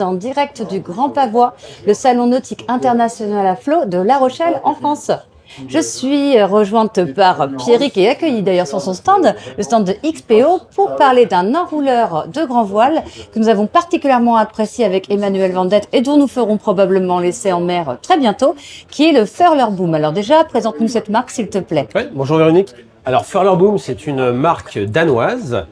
En direct du Grand Pavois, le salon nautique international à flot de La Rochelle en France. Je suis rejointe par Pierrick et accueillie d'ailleurs sur son stand, le stand de XPO, pour parler d'un enrouleur de grand voile que nous avons particulièrement apprécié avec Emmanuel Vendette et dont nous ferons probablement l'essai en mer très bientôt, qui est le Furler Boom. Alors déjà, présente-nous cette marque s'il te plaît. Oui, bonjour Véronique. Alors Furler Boom, c'est une marque danoise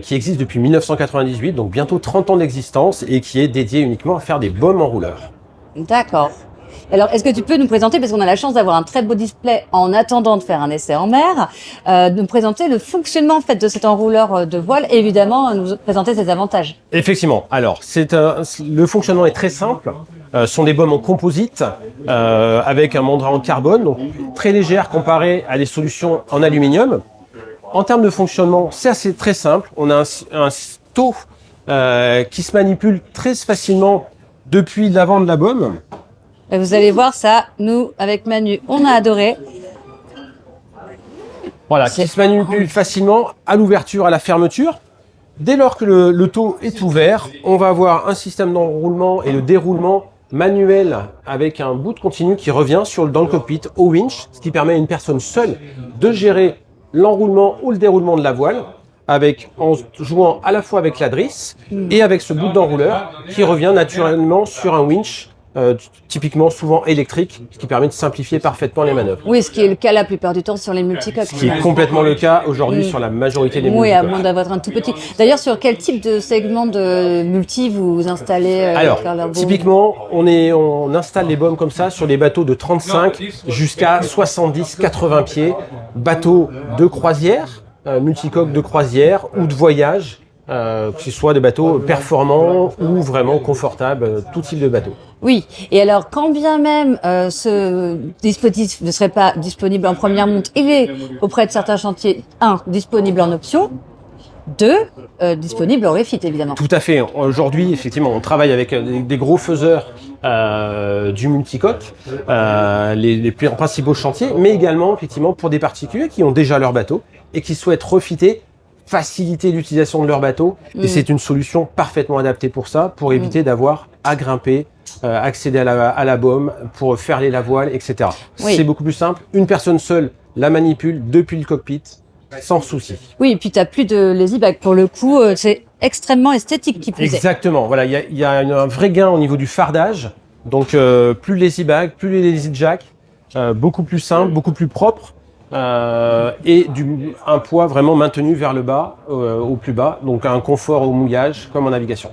qui existe depuis 1998, donc bientôt 30 ans d'existence et qui est dédiée uniquement à faire des baumes enrouleurs. D'accord. Alors, est-ce que tu peux nous présenter, parce qu'on a la chance d'avoir un très beau display en attendant de faire un essai en mer, nous présenter le fonctionnement en fait de cet enrouleur de voile et évidemment nous présenter ses avantages. Effectivement. Alors, le fonctionnement est très simple. Ce sont des baumes en composite avec un membrane en carbone, donc très légère comparée à des solutions en aluminium. En termes de fonctionnement, c'est très simple. On a un taux qui se manipule très facilement depuis l'avant de la baume. Et vous allez voir ça, nous, avec Manu, on a adoré. Voilà, qui se manipule facilement à l'ouverture, à la fermeture. Dès lors que le taux est ouvert, on va avoir un système d'enroulement et de déroulement manuel avec un bout de continu qui revient dans le cockpit au winch, ce qui permet à une personne seule de gérer l'enroulement ou le déroulement de la voile en jouant à la fois avec la drisse et avec ce bout d'enrouleur qui revient naturellement sur un winch. Typiquement souvent électrique, ce qui permet de simplifier parfaitement les manœuvres. Oui, ce qui est le cas la plupart du temps sur les multicoques. Ce qui est complètement le cas aujourd'hui sur la majorité des multicoques. Oui, à moins d'avoir un tout petit. D'ailleurs, sur quel type de segment de multi vous installez Alors, typiquement, on installe les baumes comme ça sur des bateaux de 35 jusqu'à 70-80 pieds, bateaux de croisière, multicoques de croisière ou de voyage. Que ce soit des bateaux performants ou vraiment confortables, tout type de bateau. Oui, et alors quand bien même ce dispositif ne serait pas disponible en première monte, il est auprès de certains chantiers, disponible en option, disponible en refit évidemment. Tout à fait. Aujourd'hui, effectivement, on travaille avec des gros faiseurs du multicoque, les principaux chantiers, mais également effectivement pour des particuliers qui ont déjà leur bateau et qui souhaitent refiter, faciliter l'utilisation de leur bateau. Et c'est une solution parfaitement adaptée pour ça, pour éviter d'avoir à grimper, accéder à la baume, pour faire les lavoiles, etc. Oui. C'est beaucoup plus simple. Une personne seule la manipule depuis le cockpit, sans souci. Oui, et puis tu n'as plus de lazy bag. Pour le coup, c'est extrêmement esthétique qui plus est. Exactement. Voilà, il y a un vrai gain au niveau du fardage. Donc, plus lazy bag, plus les lazy jack, beaucoup plus simple, beaucoup plus propre. Et un poids vraiment maintenu vers le bas, au plus bas, donc un confort au mouillage comme en navigation.